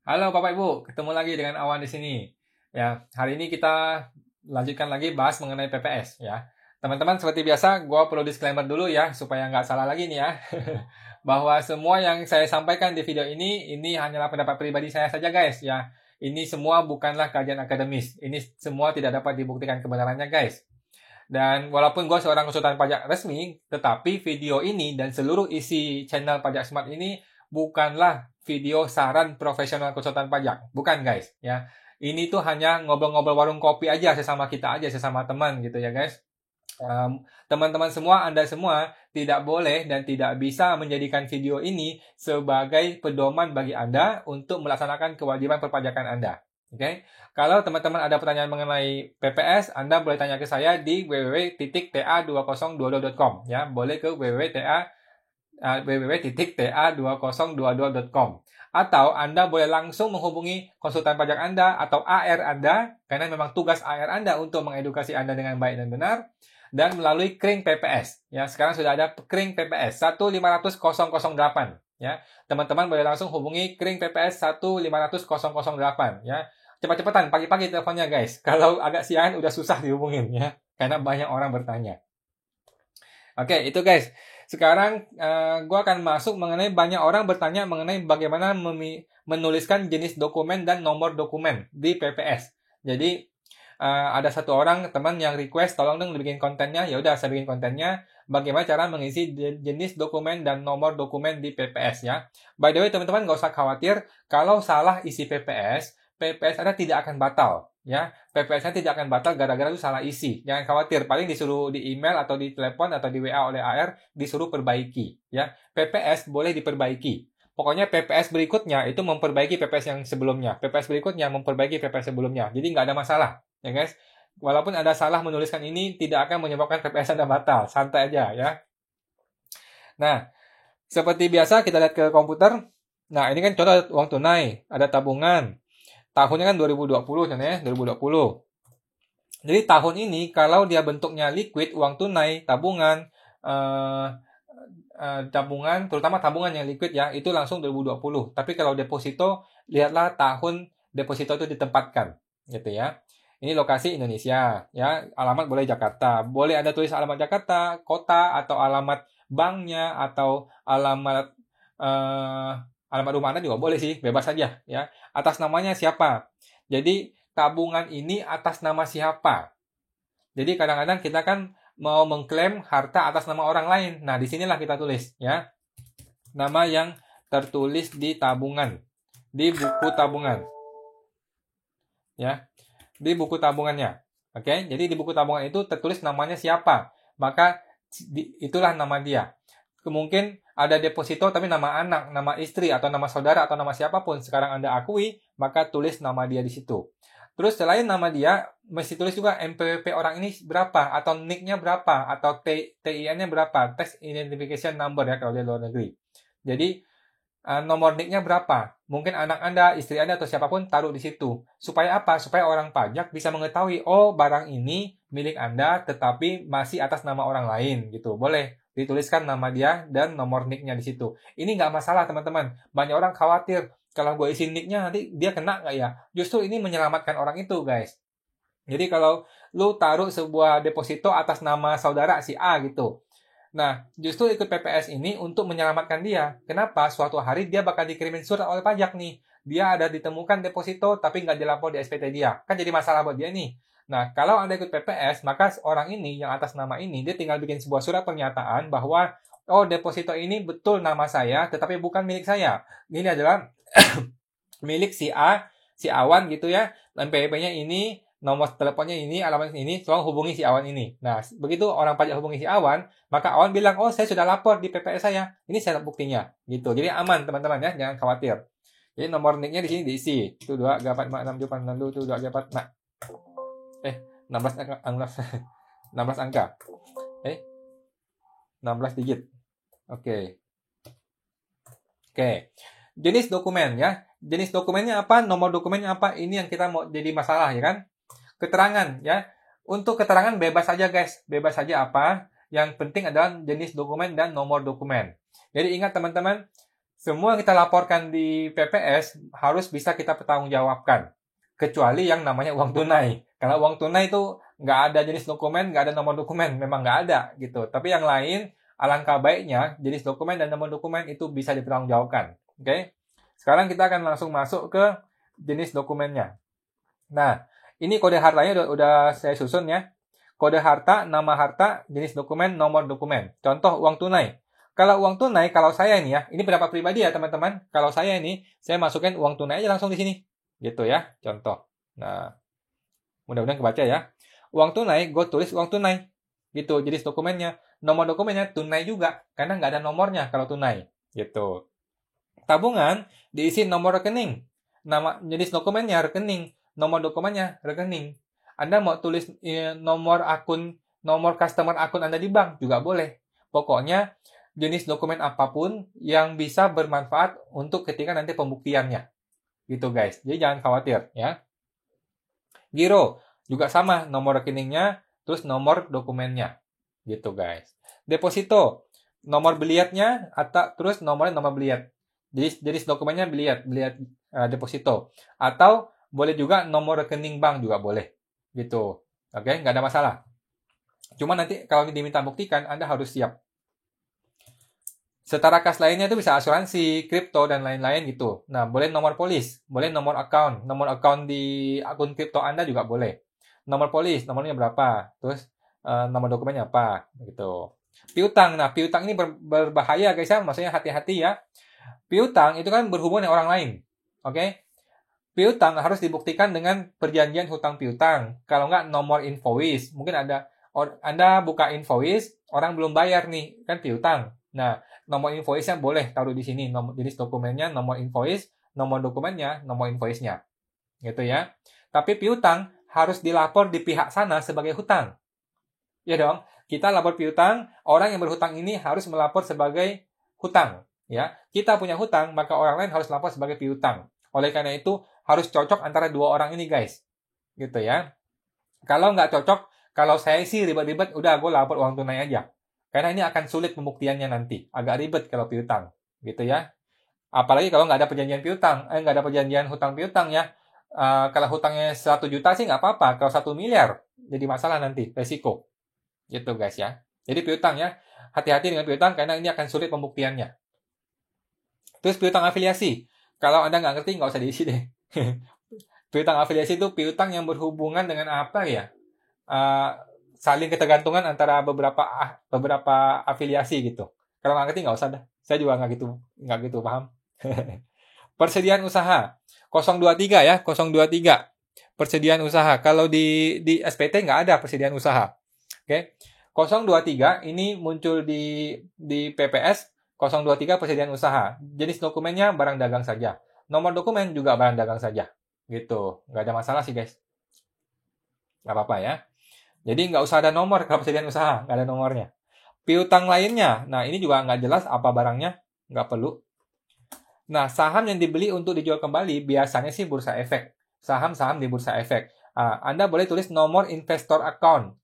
Halo Bapak Ibu, ketemu lagi dengan Awan di sini. Ya, hari ini kita lanjutkan lagi bahas mengenai PPS ya. Teman-teman, seperti biasa, gue perlu disclaimer dulu ya, supaya nggak salah lagi nih ya. Bahwa semua yang saya sampaikan di video ini hanyalah pendapat pribadi saya saja guys ya. Ini semua bukanlah kajian akademis. Ini semua tidak dapat dibuktikan kebenarannya guys. Dan walaupun gue seorang konsultan pajak resmi, tetapi video ini dan seluruh isi channel Pajak Smart ini bukanlah video saran profesional konsultan pajak. Bukan guys, ya. Ini tuh hanya ngobrol-ngobrol warung kopi aja sesama kita aja, sesama teman gitu ya guys. Teman-teman semua, Anda semua tidak boleh dan tidak bisa menjadikan video ini sebagai pedoman bagi Anda untuk melaksanakan kewajiban perpajakan Anda. Oke, kalau teman-teman ada pertanyaan mengenai PPS, Anda boleh tanya ke saya di www.ta2022.com ya, boleh ke www.ta2022.com atau Anda boleh langsung menghubungi konsultan pajak Anda atau AR Anda karena memang tugas AR Anda untuk mengedukasi Anda dengan baik dan benar dan melalui Kring PPS ya. Sekarang sudah ada Kring PPS 1500008 ya. Teman-teman boleh langsung hubungi Kring PPS 1500008 ya. Cepat-cepatan pagi-pagi teleponnya guys. Kalau agak siang udah susah dihubungin ya karena banyak orang bertanya. Oke, itu guys. Sekarang gue akan masuk mengenai banyak orang bertanya mengenai bagaimana menuliskan jenis dokumen dan nomor dokumen di PPS. Jadi ada satu orang teman yang request tolong dong bikin kontennya. Ya udah saya bikin kontennya. Bagaimana cara mengisi jenis dokumen dan nomor dokumen di PPS ya. By the way teman-teman nggak usah khawatir kalau salah isi PPS Anda tidak akan batal ya. PPS-nya tidak akan batal gara-gara itu salah isi. Jangan khawatir, paling disuruh di email atau di telepon atau di WA oleh AR disuruh perbaiki ya. PPS boleh diperbaiki. Pokoknya PPS berikutnya itu memperbaiki PPS yang sebelumnya. PPS berikutnya memperbaiki PPS sebelumnya. Jadi nggak ada masalah ya guys. Walaupun ada salah menuliskan ini tidak akan menyebabkan PPS Anda batal. Santai aja ya. Nah, seperti biasa kita lihat ke komputer. Nah, ini kan contoh uang tunai, ada tabungan. Tahunnya kan 2020 kan ya, 2020. Jadi tahun ini kalau dia bentuknya liquid, uang tunai, tabungan, tabungan, terutama tabungan yang liquid ya, itu langsung 2020. Tapi kalau deposito, lihatlah tahun deposito itu ditempatkan, gitu ya. Ini lokasi Indonesia, ya. Alamat boleh Jakarta. Boleh Anda tulis alamat Jakarta, kota, atau alamat banknya, atau alamat alamat rumah Anda juga boleh sih, bebas saja ya. Atas namanya siapa? Jadi tabungan ini atas nama siapa? Jadi kadang-kadang kita kan mau mengklaim harta atas nama orang lain. Nah, disinilah kita tulis ya. Nama yang tertulis di tabungan, di buku tabungan. Ya. Di buku tabungannya. Oke, jadi di buku tabungan itu tertulis namanya siapa. Maka itulah nama dia. Mungkin ada deposito tapi nama anak, nama istri, atau nama saudara, atau nama siapapun sekarang Anda akui, maka tulis nama dia di situ. Terus selain nama dia, mesti tulis juga NPWP orang ini berapa, atau NIK-nya berapa, atau TIN-nya berapa, Tax Identification Number ya kalau di luar negeri. Jadi nomor NIK-nya berapa? Mungkin anak Anda, istri Anda, atau siapapun taruh di situ. Supaya apa? Supaya orang pajak bisa mengetahui, oh barang ini milik Anda tetapi masih atas nama orang lain gitu. Boleh dituliskan nama dia dan nomor NIK-nya di situ. Ini nggak masalah teman-teman. Banyak orang khawatir, kalau gue isi NIK-nya nanti dia kena nggak ya? Justru ini menyelamatkan orang itu guys. Jadi kalau lu taruh sebuah deposito atas nama saudara si A gitu. Nah, justru ikut PPS ini untuk menyelamatkan dia. Kenapa? Suatu hari dia bakal dikirimin surat oleh pajak nih. Dia ada ditemukan deposito tapi nggak dilapor di SPT dia. Kan jadi masalah buat dia nih. Nah, kalau Anda ikut PPS, maka orang ini yang atas nama ini, dia tinggal bikin sebuah surat pernyataan bahwa, oh deposito ini betul nama saya, tetapi bukan milik saya. Ini adalah milik si A, si Awan gitu ya. NPWP-nya ini, nomor teleponnya ini, alamat ini, tolong hubungi si Awan ini. Nah, begitu orang pajak hubungi si Awan, maka Awan bilang, oh saya sudah lapor di PPS saya. Ini saya buktinya. Gitu. Jadi aman teman-teman ya, jangan khawatir. Jadi nomor NIK-nya di sini diisi. Itu 2, 4, 5, 6, 7, 8, 9, 10, 2, 4, 5. 16 angka. 16 angka. 16 digit. Oke. Jenis dokumen ya. Jenis dokumennya apa? Nomor dokumennya apa? Ini yang kita mau jadi masalah ya kan? Keterangan ya. Untuk keterangan bebas saja guys. Bebas saja apa? Yang penting adalah jenis dokumen dan nomor dokumen. Jadi ingat teman-teman, semua yang kita laporkan di PPS harus bisa kita pertanggungjawabkan. Kecuali yang namanya uang tunai. Karena uang tunai itu nggak ada jenis dokumen, nggak ada nomor dokumen. Memang nggak ada gitu. Tapi yang lain, alangkah baiknya jenis dokumen dan nomor dokumen itu bisa dipertanggungjawabkan. Oke? Sekarang kita akan langsung masuk ke jenis dokumennya. Nah, ini kode hartanya udah saya susun ya. Kode harta, nama harta, jenis dokumen, nomor dokumen. Contoh uang tunai. Kalau uang tunai, kalau saya ini ya, ini pendapat pribadi ya teman-teman. Kalau saya ini, saya masukin uang tunai aja langsung di sini. Gitu ya, contoh. Nah, mudah-mudahan kebaca ya. Uang tunai, gue tulis uang tunai. Gitu, jenis dokumennya. Nomor dokumennya tunai juga, karena nggak ada nomornya kalau tunai. Gitu. Tabungan, diisi nomor rekening. Nama jenis dokumennya rekening. Nomor dokumennya rekening. Anda mau tulis nomor customer akun Anda di bank juga boleh. Pokoknya jenis dokumen apapun yang bisa bermanfaat untuk ketika nanti pembuktiannya. Gitu guys. Jadi jangan khawatir ya. Giro juga sama, nomor rekeningnya terus nomor dokumennya. Gitu guys. Deposito, nomor beliatnya atau terus nomor beliat. Jadi jenis dokumennya beliat deposito. Atau boleh juga nomor rekening bank juga boleh. Gitu. Oke, nggak ada masalah. Cuma nanti kalau diminta buktikan, Anda harus siap. Setara kas lainnya itu bisa asuransi, kripto, dan lain-lain gitu. Nah, boleh nomor polis, boleh nomor account. Nomor account di akun kripto Anda juga boleh. Nomor polis, nomornya berapa. Terus nomor dokumennya apa. Gitu. Piutang, nah piutang ini berbahaya guys ya. Maksudnya hati-hati ya. Piutang itu kan berhubungan dengan orang lain. Oke? Piutang harus dibuktikan dengan perjanjian hutang piutang. Kalau nggak nomor invoice. Mungkin Anda buka invoice, orang belum bayar nih, kan piutang. Nah, nomor invoice-nya boleh taruh di sini. Jenis dokumennya, nomor invoice, nomor dokumennya, nomor invoice-nya. Gitu ya. Tapi piutang harus dilapor di pihak sana sebagai hutang. Ya dong, kita lapor piutang, orang yang berhutang ini harus melapor sebagai hutang. Ya, kita punya hutang, maka orang lain harus lapor sebagai piutang. Oleh karena itu, harus cocok antara dua orang ini, guys. Gitu ya. Kalau nggak cocok, kalau saya sih ribet-ribet, udah gue lapor uang tunai aja. Karena ini akan sulit pembuktiannya nanti. Agak ribet kalau piutang. Gitu ya. Apalagi kalau nggak ada perjanjian piutang. Nggak ada perjanjian hutang piutang ya. Kalau hutangnya 1 juta sih nggak apa-apa. Kalau 1 miliar, jadi masalah nanti. Resiko. Gitu guys ya. Jadi piutang ya. Hati-hati dengan piutang karena ini akan sulit pembuktiannya. Terus piutang afiliasi. Kalau Anda nggak ngerti, nggak usah diisi deh. Piutang afiliasi itu piutang yang berhubungan dengan apa ya? Saling ketergantungan antara beberapa afiliasi gitu. Kalau nggak ngerti, nggak usah dah. Saya juga nggak gitu paham. Persediaan usaha. 023 ya, 023. Persediaan usaha. Kalau di SPT nggak ada persediaan usaha. Oke. 023 ini muncul di PPS. 023 persediaan usaha. Jenis dokumennya barang dagang saja. Nomor dokumen juga barang dagang saja. Gitu. Nggak ada masalah sih guys. Nggak apa-apa ya. Jadi nggak usah ada nomor kalau persediaan usaha. Nggak ada nomornya. Piutang lainnya. Nah ini juga nggak jelas apa barangnya. Nggak perlu. Nah saham yang dibeli untuk dijual kembali biasanya sih bursa efek. Saham-saham di bursa efek. Anda boleh tulis nomor investor account.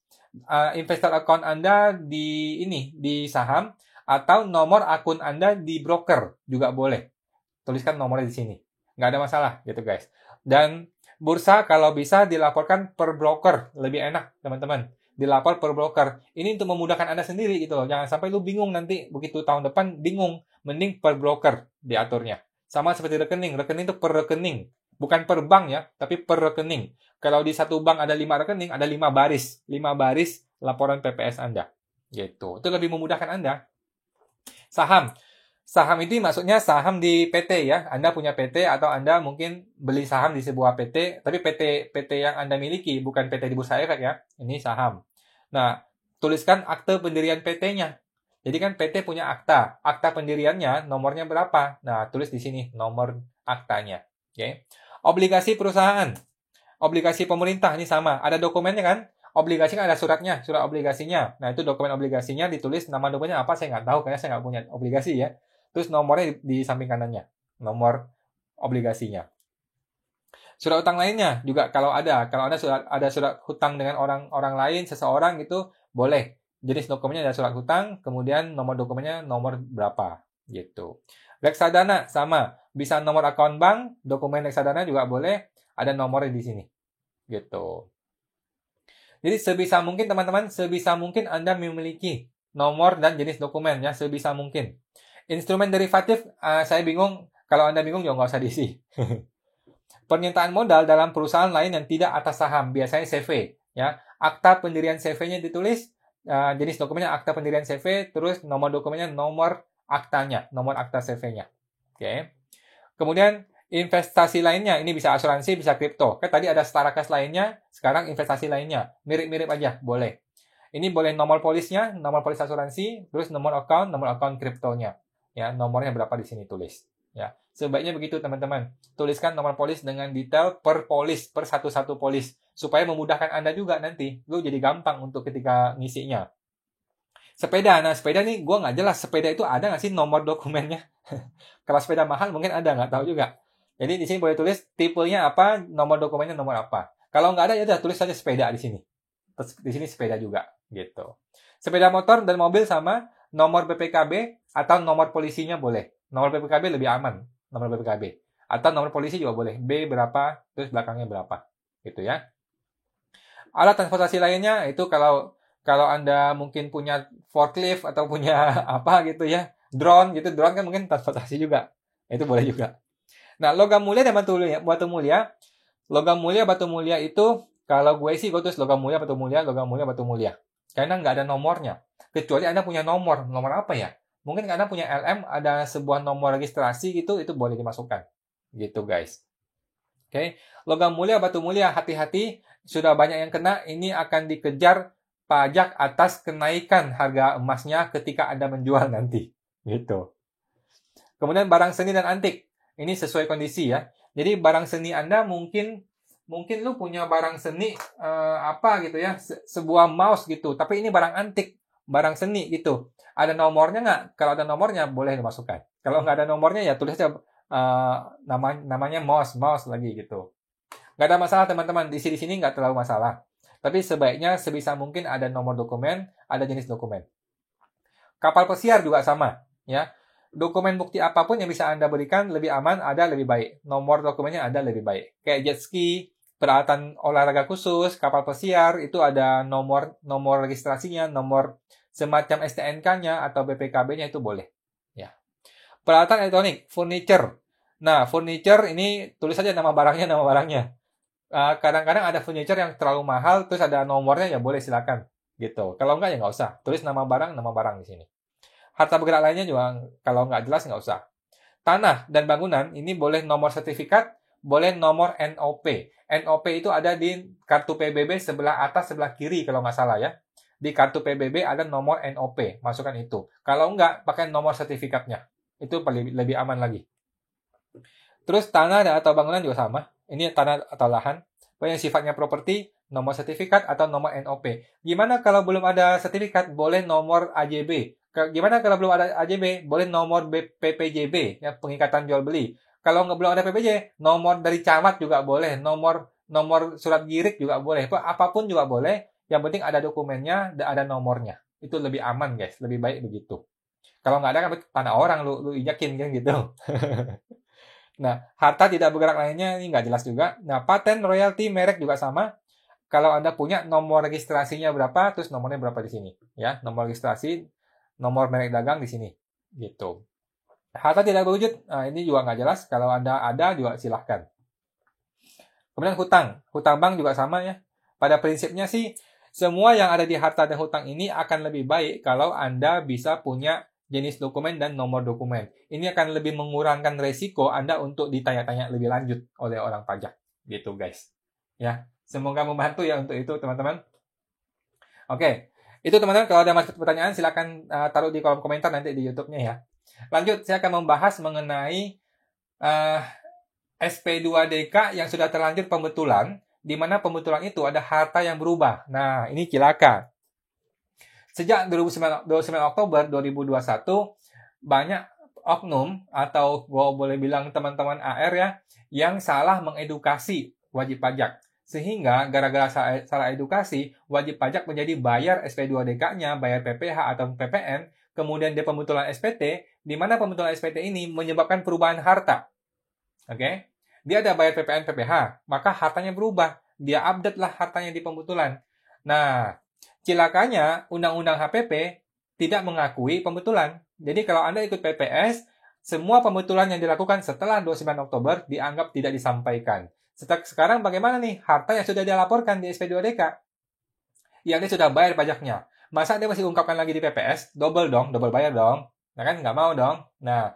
Investor account Anda di saham. Atau nomor akun Anda di broker juga boleh. Tuliskan nomornya di sini. Nggak ada masalah gitu guys. Dan bursa kalau bisa dilaporkan per broker. Lebih enak teman-teman. Dilapor per broker. Ini untuk memudahkan Anda sendiri gitu loh. Jangan sampai lu bingung nanti. Begitu tahun depan bingung. Mending per broker diaturnya. Sama seperti rekening. Rekening itu per rekening. Bukan per bank ya. Tapi per rekening. Kalau di satu bank ada 5 rekening. Ada 5 baris. 5 baris laporan PPS Anda. Gitu. Itu lebih memudahkan Anda. Saham. Saham itu maksudnya saham di PT ya. Anda punya PT atau Anda mungkin beli saham di sebuah PT, tapi PT yang Anda miliki, bukan PT di Bursa Efek ya. Ini saham. Nah, tuliskan akte pendirian PT-nya. Jadi kan PT punya akta. Akta pendiriannya nomornya berapa? Nah, tulis di sini nomor aktanya. Oke. Obligasi perusahaan. Obligasi pemerintah ini sama. Ada dokumennya kan? Obligasi kan ada suratnya, surat obligasinya. Nah, itu dokumen obligasinya ditulis nama dokumennya apa, saya nggak tahu, karena saya nggak punya obligasi ya. Terus nomornya di samping kanannya, nomor obligasinya. Surat utang lainnya juga kalau ada surat hutang dengan orang lain, seseorang gitu, boleh. Jenis dokumennya ada surat hutang, kemudian nomor dokumennya nomor berapa, gitu. Reksadana sama, bisa nomor akun bank, dokumen reksadana juga boleh, ada nomornya di sini. Gitu. Jadi sebisa mungkin teman-teman, sebisa mungkin Anda memiliki nomor dan jenis dokumen ya, sebisa mungkin. Instrumen derivatif, saya bingung, kalau Anda bingung juga nggak usah diisi. Pernyataan modal dalam perusahaan lain yang tidak atas saham, biasanya CV. Ya. Akta pendirian CV-nya ditulis, jenis dokumennya akta pendirian CV, terus nomor dokumennya nomor aktanya, nomor akta CV-nya. Oke. Kemudian investasi lainnya, ini bisa asuransi, bisa kripto. Kan tadi ada setara kas lainnya, sekarang investasi lainnya. Mirip-mirip aja, boleh. Ini boleh nomor polisnya, nomor polis asuransi, terus nomor account kriptonya. Ya, nomornya berapa di sini tulis. Ya, sebaiknya begitu teman-teman. Tuliskan nomor polis dengan detail per polis, per satu-satu polis. Supaya memudahkan Anda juga nanti. Lu jadi gampang untuk ketika ngisinya. Sepeda, nah sepeda nih gue nggak jelas. Sepeda itu ada nggak sih nomor dokumennya? Kalau sepeda mahal mungkin ada, nggak tahu juga. Jadi di sini boleh tulis tipenya apa, nomor dokumennya nomor apa. Kalau nggak ada ya udah tulis saja sepeda di sini. Terus di sini sepeda juga, gitu. Sepeda motor dan mobil sama, nomor BPKB atau nomor polisinya boleh. Nomor BPKB lebih aman, nomor BPKB. Atau nomor polisi juga boleh, B berapa, terus belakangnya berapa, gitu ya. Alat transportasi lainnya itu kalau Anda mungkin punya forklift atau punya apa gitu ya, drone kan mungkin transportasi juga. Itu boleh juga. Nah, logam mulia dan batu mulia. Logam mulia, batu mulia itu kalau gue sih gue tulis logam mulia, batu mulia. Karena nggak ada nomornya. Kecuali Anda punya nomor apa ya? Mungkin Anda punya LM, ada sebuah nomor registrasi gitu, itu boleh dimasukkan. Gitu guys. Oke, logam mulia, batu mulia, hati-hati, sudah banyak yang kena, ini akan dikejar pajak atas kenaikan harga emasnya ketika Anda menjual nanti. Gitu. Kemudian barang seni dan antik. Ini sesuai kondisi ya. Jadi barang seni Anda mungkin lu punya barang seni apa gitu ya, sebuah mouse gitu, tapi ini barang antik, barang seni gitu. Ada nomornya nggak? Kalau ada nomornya boleh dimasukkan. Kalau nggak ada nomornya ya tulis aja namanya mouse lagi gitu. Nggak ada masalah teman-teman, di sini nggak terlalu masalah. Tapi sebaiknya sebisa mungkin ada nomor dokumen, ada jenis dokumen. Kapal pesiar juga sama, ya. Dokumen bukti apapun yang bisa Anda berikan lebih aman, ada lebih baik. Nomor dokumennya ada lebih baik. Kayak jet ski, peralatan olahraga khusus, kapal pesiar, itu ada nomor registrasinya, nomor semacam STNK-nya atau BPKB-nya itu boleh. Ya. Peralatan elektronik, furniture. Nah, furniture ini tulis saja nama barangnya. Kadang-kadang ada furniture yang terlalu mahal, terus ada nomornya, ya boleh silakan. Gitu. Kalau enggak ya nggak usah. Tulis nama barang di sini. Harta bergerak lainnya juga kalau nggak jelas nggak usah. Tanah dan bangunan ini boleh nomor sertifikat, boleh nomor NOP. NOP itu ada di kartu PBB sebelah atas, sebelah kiri kalau nggak salah ya. Di kartu PBB ada nomor NOP, masukkan itu. Kalau nggak, pakai nomor sertifikatnya. Itu lebih aman lagi. Terus tanah atau bangunan juga sama. Ini tanah atau lahan. Yang sifatnya properti, nomor sertifikat atau nomor NOP. Gimana kalau belum ada sertifikat? Boleh nomor AJB. Gimana kalau belum ada AJB? Boleh nomor PPJB, ya, pengikatan jual beli. Kalau belum ada PPJ, nomor dari camat juga boleh. Nomor surat girik juga boleh. Apapun juga boleh. Yang penting ada dokumennya, ada nomornya. Itu lebih aman, guys. Lebih baik begitu. Kalau nggak ada kan tanah orang, lu injakin kan gitu. Nah, harta tidak bergerak lainnya ini nggak jelas juga. Nah, paten, royalti, merek juga sama. Kalau Anda punya nomor registrasinya berapa, terus nomornya berapa di sini. Ya, nomor registrasi, nomor merek dagang di sini. Gitu. Harta tidak berwujud, nah ini juga nggak jelas. Kalau Anda ada juga silahkan. Kemudian hutang. Hutang bank juga sama ya. Pada prinsipnya sih, semua yang ada di harta dan hutang ini akan lebih baik kalau Anda bisa punya jenis dokumen dan nomor dokumen. Ini akan lebih mengurangkan resiko Anda untuk ditanya-tanya lebih lanjut oleh orang pajak. Gitu guys. Ya, semoga membantu ya untuk itu teman-teman. Oke. Itu teman-teman, kalau ada masuk pertanyaan silakan taruh di kolom komentar nanti di YouTube-nya ya. Lanjut, saya akan membahas mengenai SP2DK yang sudah terlanjur pembetulan, di mana pembetulan itu ada harta yang berubah. Nah, ini cilaka. Sejak 29 Oktober 2021, banyak oknum atau gue boleh bilang teman-teman AR ya, yang salah mengedukasi wajib pajak. Sehingga gara-gara salah edukasi, wajib pajak menjadi bayar SP2DK-nya, bayar PPH atau PPN, kemudian dia pembetulan SPT, di mana pembetulan SPT ini menyebabkan perubahan harta. Oke? Dia ada bayar PPN PPh, maka hartanya berubah. Dia update lah hartanya di pembetulan. Nah, cilakanya Undang-Undang HPP tidak mengakui pembetulan. Jadi kalau Anda ikut PPS, semua pembetulan yang dilakukan setelah 29 Oktober dianggap tidak disampaikan. Sekarang bagaimana nih harta yang sudah dia laporkan di SP2DK? Yang dia sudah bayar pajaknya. Masa dia masih ungkapkan lagi di PPS? Double dong, double bayar dong. Nah kan nggak mau dong. Nah,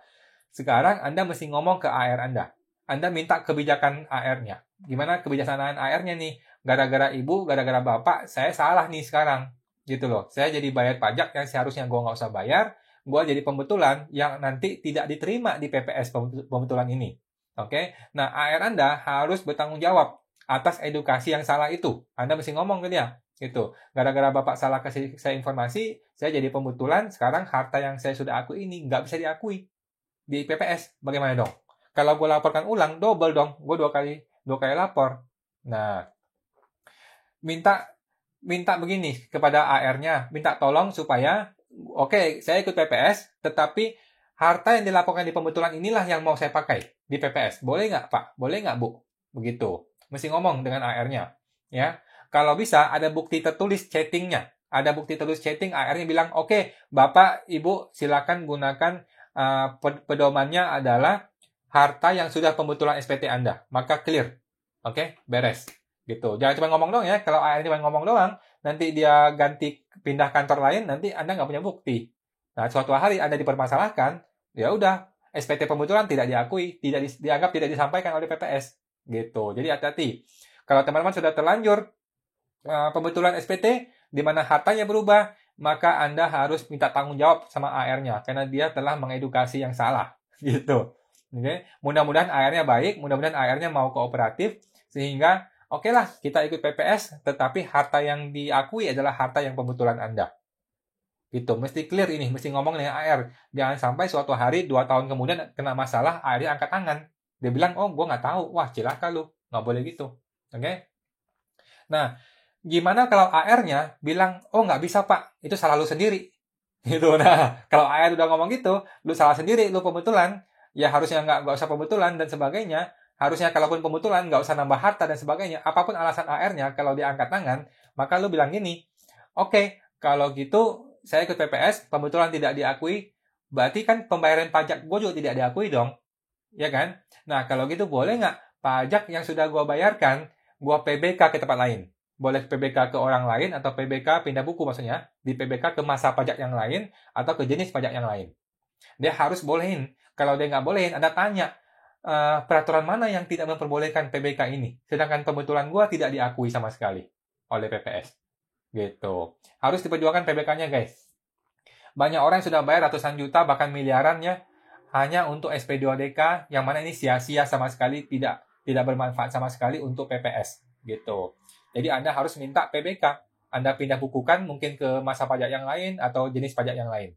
sekarang Anda mesti ngomong ke AR Anda. Anda minta kebijakan AR-nya. Gimana kebijaksanaan AR-nya nih? Gara-gara ibu, gara-gara bapak, saya salah nih sekarang. Gitu loh. Saya jadi bayar pajak yang seharusnya gue nggak usah bayar. Gue jadi pembetulan yang nanti tidak diterima di PPS pembetulan ini. Oke? Nah, AR Anda harus bertanggung jawab atas edukasi yang salah itu. Anda mesti ngomong ke dia. Gitu. Gara-gara bapak salah kasih saya informasi, saya jadi pembetulan, sekarang harta yang saya sudah akui ini nggak bisa diakui di PPS. Bagaimana dong? Kalau gue laporkan ulang, double dong. Gue dua kali lapor. Nah, minta begini kepada AR-nya, minta tolong supaya, oke, saya ikut PPS, tetapi harta yang dilaporkan di pembetulan inilah yang mau saya pakai di PPS. Boleh nggak, Pak? Boleh nggak, Bu? Begitu. Mesti ngomong dengan AR-nya. Ya. Kalau bisa, ada bukti tertulis chatting-nya. Ada bukti tertulis chatting, AR-nya bilang, oke, Bapak, Ibu, silakan gunakan pedomannya adalah harta yang sudah pembetulan SPT Anda. Maka clear. Oke, beres. Gitu. Jangan cuma ngomong doang ya. Kalau AR cuma ngomong doang, nanti dia ganti pindah kantor lain, nanti Anda nggak punya bukti. Nah, suatu hari Anda dipermasalahkan, ya udah, SPT pembetulan tidak diakui, dianggap tidak disampaikan oleh PPS. Gitu. Jadi hati-hati. Kalau teman-teman sudah terlanjur pembetulan SPT, di mana hartanya berubah, maka Anda harus minta tanggung jawab sama AR-nya, karena dia telah mengedukasi yang salah. Gitu. Okay. Mudah-mudahan AR-nya baik, mudah-mudahan AR-nya mau kooperatif, sehingga oke lah kita ikut PPS, tetapi harta yang diakui adalah harta yang pembetulan Anda. Gitu, mesti clear ini, mesti ngomong dengan AR. Jangan sampai suatu hari, 2 tahun kemudian kena masalah, AR-nya angkat tangan. Dia bilang, oh gue nggak tahu, wah cilaka lu, nggak boleh gitu. Oke? Nah, gimana kalau AR-nya bilang, oh nggak bisa pak, itu salah lu sendiri. Gitu. Nah, kalau AR udah ngomong gitu, lu salah sendiri, lu pembetulan, ya harusnya nggak usah pembetulan dan sebagainya. Harusnya kalaupun pembetulan nggak usah nambah harta dan sebagainya. Apapun alasan AR-nya, kalau dia angkat tangan, maka lu bilang gini, oke, kalau gitu saya ikut PPS, pembetulan tidak diakui, berarti kan pembayaran pajak gue juga tidak diakui dong. Ya kan? Nah, kalau gitu boleh nggak pajak yang sudah gue bayarkan, gue PBK ke tempat lain? Boleh PBK ke orang lain atau PBK pindah buku maksudnya, di PBK ke masa pajak yang lain atau ke jenis pajak yang lain. Dia harus bolehin. Kalau dia nggak bolehin, Anda tanya, peraturan mana yang tidak memperbolehkan PBK ini? Sedangkan pembetulan gue tidak diakui sama sekali oleh PPS. Gitu. Harus diperjuangkan PBK-nya, guys. Banyak orang yang sudah bayar ratusan juta, bahkan miliarannya, hanya untuk SP2DK, yang mana ini sia-sia sama sekali, tidak bermanfaat sama sekali untuk PPS. Gitu. Jadi Anda harus minta PBK. Anda pindah bukukan mungkin ke masa pajak yang lain atau jenis pajak yang lain.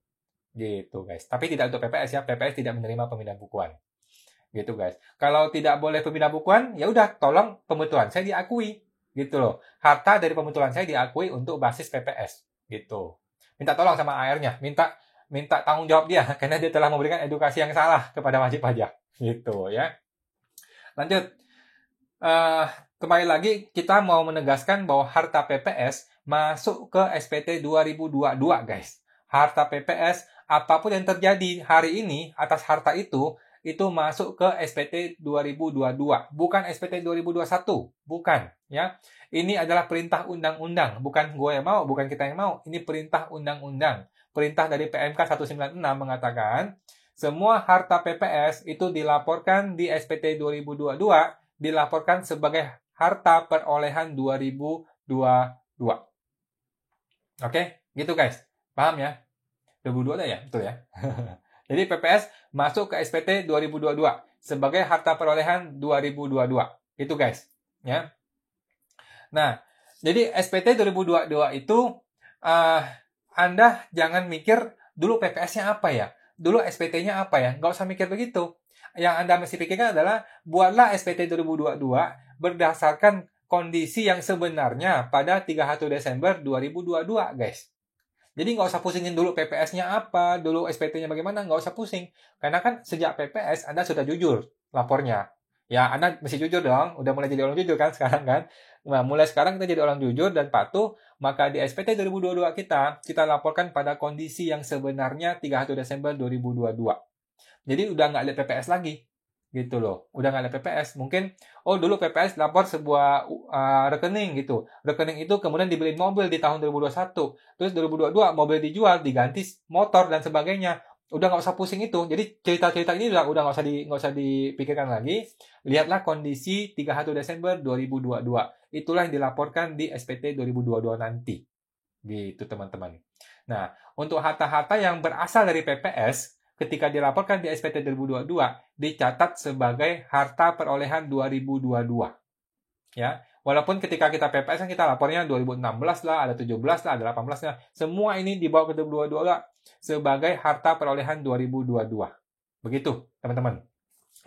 Gitu, guys. Tapi tidak untuk PPS ya. PPS tidak menerima pemindahan bukuan. Gitu, guys. Kalau tidak boleh pemindahan bukuan, ya udah tolong pembetulan saya diakui. Gitu loh. Harta dari pembetulan saya diakui untuk basis PPS. Gitu. Minta tolong sama AR-nya. Minta tanggung jawab dia karena dia telah memberikan edukasi yang salah kepada wajib pajak. Gitu ya. Lanjut. Kembali lagi, kita mau menegaskan bahwa harta PPS masuk ke SPT 2022, guys. Harta PPS, apapun yang terjadi hari ini atas harta itu masuk ke SPT 2022, bukan SPT 2021, bukan. Ya, ini adalah perintah undang-undang, bukan gue yang mau, bukan kita yang mau. Ini perintah undang-undang. Perintah dari PMK 196 mengatakan, semua harta PPS itu dilaporkan di SPT 2022, dilaporkan sebagai harta perolehan 2022. Oke, gitu guys. Paham ya? 2022 ya? Betul ya? Jadi PPS masuk ke SPT 2022 sebagai harta perolehan 2022. Itu guys. Ya. Nah, jadi SPT 2022 itu Anda jangan mikir dulu PPS-nya apa ya? Dulu SPT-nya apa ya? Nggak usah mikir begitu. Yang Anda mesti pikirkan adalah buatlah SPT 2022 berdasarkan kondisi yang sebenarnya pada 31 Desember 2022, guys. Jadi nggak usah pusingin dulu PPS-nya apa, dulu SPT-nya bagaimana, nggak usah pusing. Karena kan sejak PPS Anda sudah jujur lapornya. Ya, Anda mesti jujur dong, udah mulai jadi orang jujur kan sekarang kan. Nah, mulai sekarang kita jadi orang jujur dan patuh, maka di SPT 2022 kita laporkan pada kondisi yang sebenarnya 31 Desember 2022. Jadi udah nggak lihat PPS lagi. Gitu loh. Udah nggak ada PPS. Mungkin, oh dulu PPS lapor sebuah rekening gitu. Rekening itu kemudian dibeliin mobil di tahun 2021. Terus 2022 mobil dijual, diganti motor dan sebagainya. Udah nggak usah pusing itu. Jadi cerita-cerita ini udah nggak usah dipikirkan lagi. Lihatlah kondisi 31 Desember 2022. Itulah yang dilaporkan di SPT 2022 nanti. Gitu teman-teman. Nah, untuk harta-harta yang berasal dari PPS, ketika dilaporkan di SPT 2022, dicatat sebagai harta perolehan 2022. Ya, walaupun ketika kita PPS kan kita lapornya 2016 lah, ada 17 lah, ada 18 lah. Semua ini dibawa ke 2022 lah sebagai harta perolehan 2022. Begitu, teman-teman.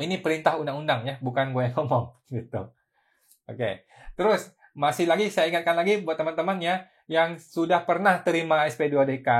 Ini perintah undang-undang ya, bukan gue yang ngomong gitu. Oke. Terus masih lagi saya ingatkan lagi buat teman-teman ya yang sudah pernah terima SP2DK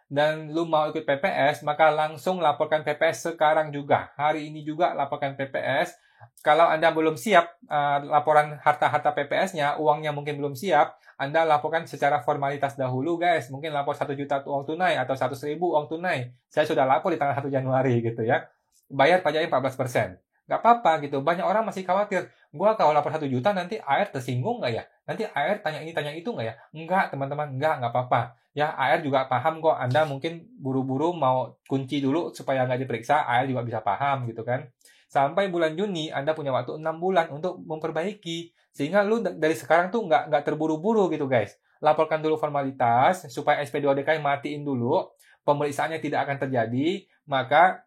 dan lu mau ikut PPS, maka langsung laporkan PPS sekarang juga. Hari ini juga laporkan PPS. Kalau Anda belum siap laporan harta-harta PPS-nya, uangnya mungkin belum siap, Anda laporkan secara formalitas dahulu guys. Mungkin lapor 1 juta uang tunai atau 100.000 uang tunai. Saya sudah lapor di tanggal 1 Januari gitu ya. Bayar pajaknya 14%. Nggak apa-apa gitu. Banyak orang masih khawatir. Gua kalau lapor 1 juta nanti AR tersinggung nggak ya? Nanti AR tanya ini tanya itu nggak ya? Enggak teman-teman, nggak apa-apa. Ya AR juga paham kok. Anda mungkin buru-buru mau kunci dulu supaya nggak diperiksa. AR juga bisa paham gitu kan. Sampai bulan Juni Anda punya waktu 6 bulan untuk memperbaiki. Sehingga lu dari sekarang tuh nggak terburu-buru gitu guys. Laporkan dulu formalitas supaya SP2DK matiin dulu. Pemeriksaannya tidak akan terjadi. Maka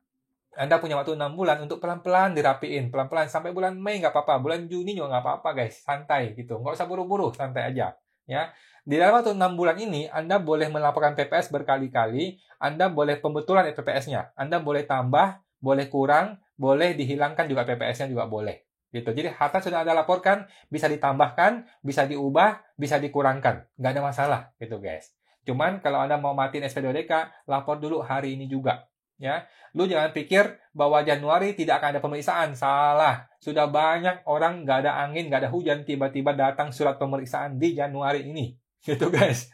Anda punya waktu 6 bulan untuk pelan-pelan dirapiin. Pelan-pelan sampai bulan Mei nggak apa-apa. Bulan Juni juga nggak apa-apa guys. Santai gitu. Nggak usah buru-buru. Santai aja. Ya. Di dalam waktu 6 bulan ini, Anda boleh melaporkan PPS berkali-kali. Anda boleh pembetulan PPS-nya. Anda boleh tambah, boleh kurang, boleh dihilangkan juga PPS-nya juga boleh. Gitu. Jadi harta sudah Anda laporkan, bisa ditambahkan, bisa diubah, bisa dikurangkan. Nggak ada masalah. Gitu guys. Cuman kalau Anda mau matiin SP2DK, lapor dulu hari ini juga. Ya, lu jangan pikir bahwa Januari tidak akan ada pemeriksaan. Salah. Sudah banyak orang nggak ada angin, nggak ada hujan, tiba-tiba datang surat pemeriksaan di Januari ini. Gitu guys.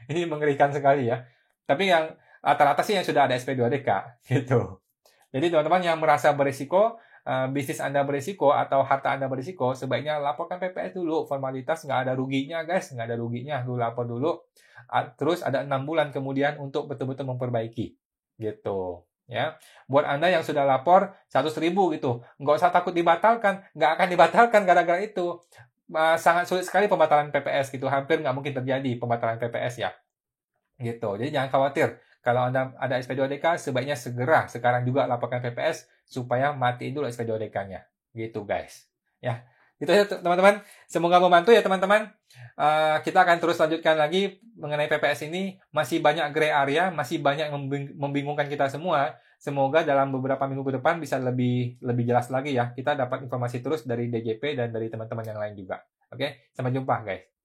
Ini mengerikan sekali ya. Tapi yang rata-rata sih yang sudah ada SP2DK. Gitu. Jadi teman-teman yang merasa berisiko, bisnis Anda berisiko atau harta Anda berisiko, sebaiknya laporkan PPS dulu. Formalitas nggak ada ruginya guys. Nggak ada ruginya. Lu lapor dulu. Terus ada 6 bulan kemudian untuk betul-betul memperbaiki. Gitu. Ya, buat Anda yang sudah lapor 100.000 gitu, nggak usah takut dibatalkan, nggak akan dibatalkan gara-gara itu. Sangat sulit sekali pembatalan PPS gitu, hampir nggak mungkin terjadi pembatalan PPS ya. Gitu. Jadi jangan khawatir. Kalau Anda ada SP2DK, sebaiknya segera sekarang juga laporkan PPS supaya matiin dulu SP2DK-nya. Gitu guys. Ya. Itu ya teman-teman. Semoga membantu ya teman-teman. Kita akan terus lanjutkan lagi mengenai PPS ini. Masih banyak gray area, masih banyak yang membingungkan kita semua. Semoga dalam beberapa minggu ke depan bisa lebih jelas lagi ya. Kita dapat informasi terus dari DJP dan dari teman-teman yang lain juga. Oke, sampai jumpa guys.